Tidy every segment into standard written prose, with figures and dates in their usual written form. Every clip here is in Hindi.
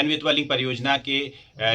बेतवा लिंक परियोजना के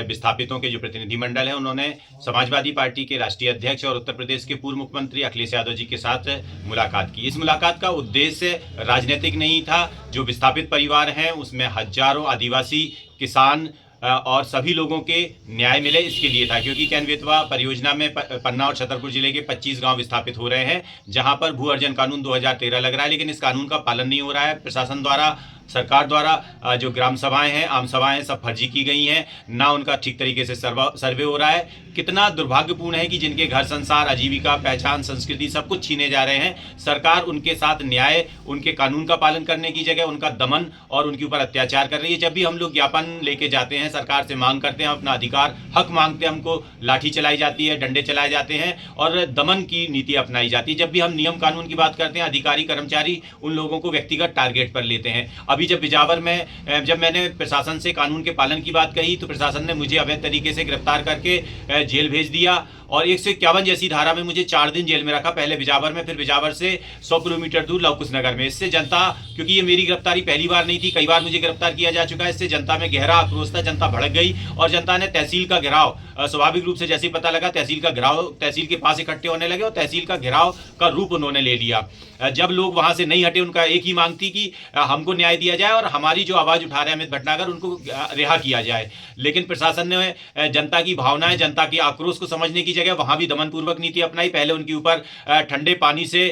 विस्थापितों के जो प्रतिनिधिमंडल है, उन्होंने समाजवादी पार्टी के राष्ट्रीय अध्यक्ष और उत्तर प्रदेश के पूर्व मुख्यमंत्री अखिलेश यादव जी के साथ मुलाकात की। इस मुलाकात का उद्देश्य राजनीतिक नहीं था। जो विस्थापित परिवार हैं उसमें हजारों आदिवासी, किसान और सभी लोगों के न्याय मिले, इसके लिए था। क्योंकि कैन बेतवा परियोजना में पन्ना और छतरपुर जिले के 25 गांव विस्थापित हो रहे हैं, जहां पर भू अर्जन कानून 2013 लग रहा है, लेकिन इस कानून का पालन नहीं हो रहा है। प्रशासन द्वारा, सरकार द्वारा जो ग्राम सभाएं हैं, आम सभाएं सब फर्जी की गई हैं, ना उनका ठीक तरीके से सर्वे हो रहा है। कितना दुर्भाग्यपूर्ण है कि जिनके घर संसार, आजीविका, पहचान, संस्कृति सब कुछ छीने जा रहे हैं। सरकार उनके साथ न्याय, उनके कानून का पालन करने की जगह उनका दमन और उनके ऊपर अत्याचार कर रही है। जब भी हम लोग ज्ञापन लेके जाते हैं, सरकार से मांग करते हैं, अपना अधिकार, हक मांगते हैं, हमको लाठी चलाई जाती है, डंडे चलाए जाते हैं और दमन की नीति अपनाई जाती है। जब भी हम नियम कानून की बात करते हैं, अधिकारी कर्मचारी उन लोगों को व्यक्तिगत टारगेट पर लेते हैं। अभी जब बिजावर में जब मैंने प्रशासन से कानून के पालन की बात कही, तो प्रशासन ने मुझे अवैध तरीके से गिरफ्तार करके जेल भेज दिया और 151 जैसी धारा में मुझे 4 दिन जेल में रखा। पहले बिजावर में, फिर बिजावर से 100 किलोमीटर दूर लवकुश नगर में। इससे जनता, क्योंकि ये मेरी गिरफ्तारी पहली बार नहीं थी, कई बार मुझे गिरफ्तार किया जा चुका है, इससे जनता में गहरा आक्रोश था। जनता भड़क गई और जनता ने तहसील का घेराव, स्वाभाविक रूप से जैसे पता लगा तहसील का घेराव, तहसील के पास इकट्ठे होने लगे और तहसील का घेराव का रूप उन्होंने ले लिया। जब लोग वहां से नहीं हटे, उनका एक ही मांग थी कि हमको न्याय दिया जाए और हमारी जो आवाज उठा रहे हैं अमित भटनागर, उनको रिहा किया जाए। लेकिन प्रशासन ने जनता की भावनाएं, जनता की आक्रोश को समझने की जगह वहां भी दमन पूर्वक नीति अपनाई। पहले उनके ऊपर ठंडे पानी से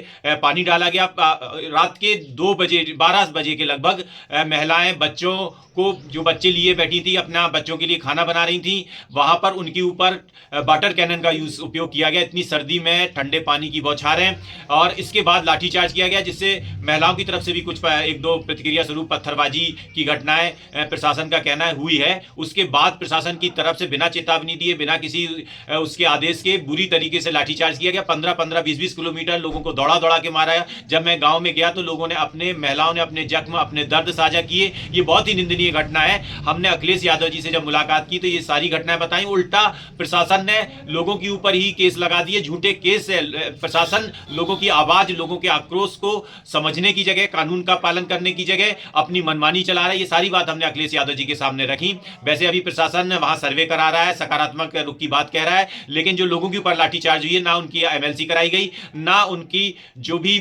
पानी डाला गया। रात के 2 बजे, 12 बजे के लगभग महिलाएं बच्चों को, जो बच्चे लिए बैठी थी, अपना बच्चों के लिए खाना बना रही थी, वहां पर उनके ऊपर वाटर कैनन का उपयोग किया गया। इतनी सर्दी में ठंडे पानी की बौछारें, और इसके बाद लाठीचार्ज किया गया, जिससे महिलाओं की तरफ से भी कुछ 1-2 प्रतिक्रिया स्वरूप पत्थरबाजी की घटनाएं प्रशासन का कहना है हुई है। उसके बाद प्रशासन की तरफ से बिना चेतावनी दिए, बिना किसी उसके आदेश के बुरी तरीके से लाठीचार्ज किया गया। 15-15, 20-20 किलोमीटर लोगों को दौड़ा दौड़ा के मारा। जब मैं गाँव में गया तो लोगों ने, अपने महिलाओं ने अपने जख्म, अपने दर्द साझा किए। ये बहुत ही निंदनीय घटना है। हमने अखिलेश यादव जी से जब मुलाकात की तो ये सारी घटनाएं बताई। उल्टा प्रशासन ने लोगों के ऊपर ही केस लगा दिए, झूठे केस से। प्रशासन लोगों की आवाज, लोगों के आक्रोश को समझने की जगह, कानून का पालन करने की जगह अपनी मनमानी चला रहा है। ये सारी बात हमने अखिलेश यादव जी के सामने रखी। वैसे अभी प्रशासन वहां सर्वे करा रहा है, सकारात्मक रुख की बात कह रहा है, लेकिन जो लोगों के ऊपर लाठीचार्ज हुई है, ना उनकी एमएलसी कराई गई, ना उनकी जो भी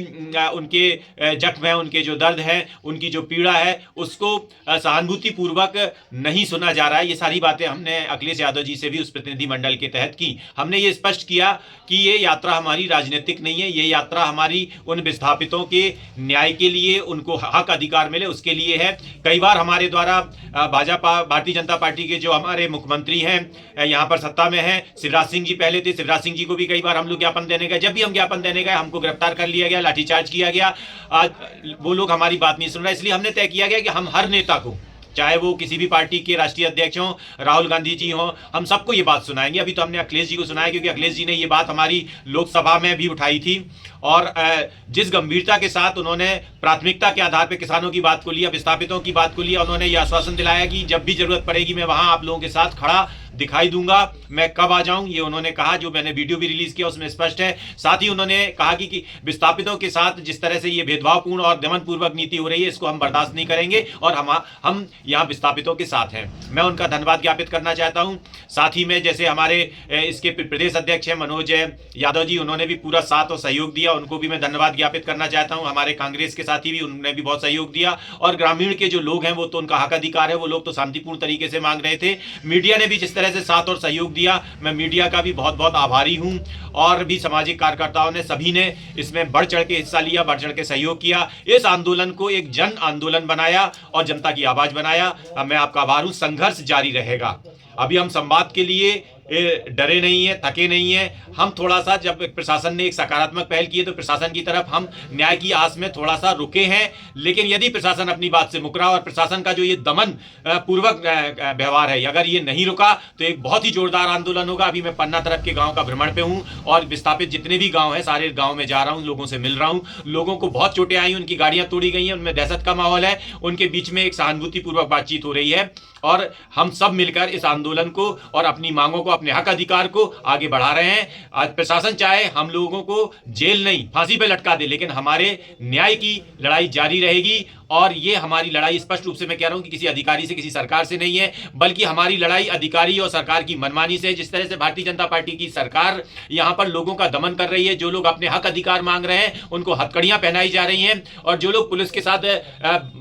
उनके जख्म है, उनके जो दर्द है, उनकी जो पीड़ा है, उसको सहानुभूति पूर्वक नहीं सुना जा रहा है। ये सारी बातें हमने अखिलेश यादव जी से भी उस प्रतिनिधिमंडल के तहत की। हमने ये स्पष्ट किया कि ये यात्रा हमारी राजनीतिक नहीं है, ये यात्रा हमारी उन विस्थापितों के न्याय के लिए, उनको हक अधिकार मिले उसके लिए है। कई बार हमारे द्वारा भाजपा, भारतीय जनता पार्टी के जो हमारे मुख्यमंत्री हैं, यहाँ पर सत्ता में हैं, शिवराज सिंह जी पहले थे, शिवराज सिंह जी को भी कई बार हम लोग ज्ञापन देने गए। जब भी हम ज्ञापन देने गए, हमको गिरफ्तार कर लिया गया, लाठीचार्ज किया गया। आज वो लोग हमारी बात नहीं सुन रहे। इसलिए हमने तय किया गया कि हम हर नेता को, चाहे वो किसी भी पार्टी के राष्ट्रीय अध्यक्ष हों, राहुल गांधी जी हों, हम सबको ये बात सुनाएंगे। अभी तो हमने अखिलेश जी को सुनाया, क्योंकि अखिलेश जी ने ये बात हमारी लोकसभा में भी उठाई थी और जिस गंभीरता के साथ उन्होंने प्राथमिकता के आधार पर किसानों की बात को लिया, विस्थापितों की बात को लिया, उन्होंने ये आश्वासन दिलाया कि जब भी जरूरत पड़ेगी मैं वहां आप लोगों के साथ खड़ा दिखाई दूंगा। मैं कब आ जाऊं, ये उन्होंने कहा, जो मैंने वीडियो भी रिलीज किया उसमें स्पष्ट है। साथ ही उन्होंने कहा कि विस्थापितों के साथ जिस तरह से ये भेदभावपूर्ण और दमनपूर्वक नीति हो रही है, इसको हम बर्दाश्त नहीं करेंगे और हम यहाँ विस्थापितों के साथ हैं। मैं उनका धन्यवाद ज्ञापित करना चाहता हूँ। साथ ही में जैसे हमारे इसके प्रदेश अध्यक्ष हैं मनोज यादव जी, उन्होंने भी पूरा साथ और सहयोग दिया, उनको भी मैं धन्यवाद ज्ञापित करना चाहता हूँ। हमारे कांग्रेस के साथी भी, उन्होंने भी बहुत सहयोग दिया। और ग्रामीण के जो लोग हैं, वो तो उनका हक अधिकार है, वो लोग तो शांतिपूर्ण तरीके से मांग रहे थे। मीडिया ने भी जिस तरह से साथ और सहयोग दिया, मैं मीडिया का भी बहुत बहुत आभारी हूं। और भी सामाजिक कार्यकर्ताओं ने, सभी ने इसमें बढ़ चढ़ के हिस्सा लिया, बढ़ चढ़ के सहयोग किया, इस आंदोलन को एक जन आंदोलन बनाया और जनता की आवाज बनाया। मैं आपका आभार हूं। संघर्ष जारी रहेगा। अभी हम संवाद के लिए डरे नहीं है, थके नहीं है। हम थोड़ा सा, जब प्रशासन ने एक सकारात्मक पहल की है तो प्रशासन की तरफ हम न्याय की आस में थोड़ा सा रुके हैं। लेकिन यदि प्रशासन अपनी बात से मुकरा और प्रशासन का जो ये दमन पूर्वक व्यवहार है, अगर ये नहीं रुका तो एक बहुत ही जोरदार आंदोलन होगा। अभी मैं पन्ना तरफ के गाँव का भ्रमण पे हूँ और विस्थापित जितने भी गाँव हैं, सारे गाँव में जा रहा हूँ, लोगों से मिल रहा हूँ। लोगों को बहुत चोटें आई, उनकी गाड़ियाँ तोड़ी गई हैं, उनमें दहशत का माहौल है। उनके बीच में एक सहानुभूतिपूर्वक बातचीत हो रही है और हम सब मिलकर इस आंदोलन को और अपनी मांगों को, अपने हक अधिकार को आगे बढ़ा रहे हैं। आज प्रशासन चाहे हम लोगों को जेल नहीं, फांसी पे लटका दे, लेकिन हमारे न्याय की लड़ाई जारी रहेगी और ये हमारी लड़ाई स्पष्ट रूप से मैं कह रहा हूं कि किसी अधिकारी से, किसी सरकार से नहीं है, बल्कि हमारी लड़ाई अधिकारी और सरकार की मनमानी से। जिस तरह से भारतीय जनता पार्टी की सरकार यहां पर लोगों का दमन कर रही है, जो लोग अपने हक अधिकार मांग रहे हैं उनको हथकड़ियां पहनाई जा रही हैं, और जो लोग पुलिस के साथ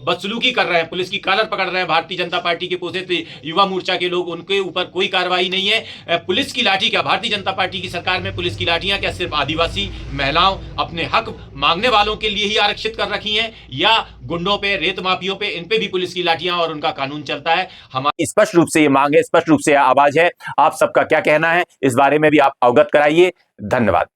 बदसलूकी कर रहे हैं, पुलिस की कॉलर पकड़ रहे हैं भारतीय जनता पार्टी के पोषित युवा मोर्चा के लोग, उनके ऊपर कोई कार्रवाई नहीं है। पुलिस की लाठी क्या, भारतीय जनता पार्टी की सरकार में पुलिस की लाठियां क्या सिर्फ आदिवासी महिलाओं, अपने हक मांगने वालों के लिए ही आरक्षित कर रखी हैं, या गुंडों पे, रेत माफियों पे, इन पे भी पुलिस की लाठियां और उनका कानून चलता है? हमारी स्पष्ट रूप से ये मांग है, स्पष्ट रूप से आवाज है। आप सबका क्या कहना है इस बारे में भी आप अवगत कराइए। धन्यवाद।